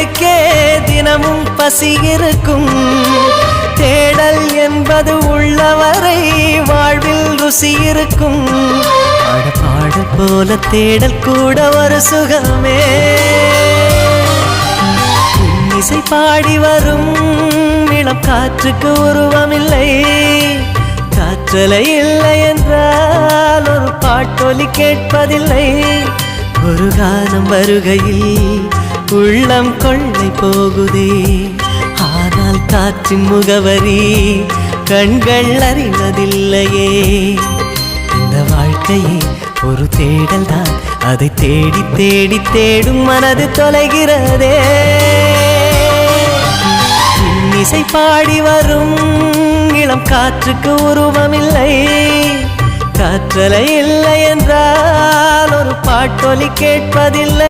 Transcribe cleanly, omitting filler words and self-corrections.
தேடலுக்கே தினமும் பசி இருக்கும். தேடல் என்பது உள்ளவரை வாழ்வில் ருசி இருக்கும். பாடல் போல தேடல் கூட ஒரு சுகமே. இசை பாடி வரும் இளம் காற்றுக்கு உருவமில்லை. காற்றலை இல்லை என்றால் ஒரு பாட்டொலி கேட்பதில்லை. ஒரு காலம் வருகையில் உள்ளம் கொள்ளை போகுதே. ஆனால் காற்றின் முகவரி கண்கள் அறிவதில்லையே. இந்த வாழ்க்கையே ஒரு தேடல் தான். அதை தேடி தேடி தேடும் மனது தொலைகிறதே. இசை பாடி வரும் இளம் காற்றுக்கு உருவமில்லை. காற்றலை இல்லை என்றால் ஒரு பாட்டொலி கேட்பதில்லை.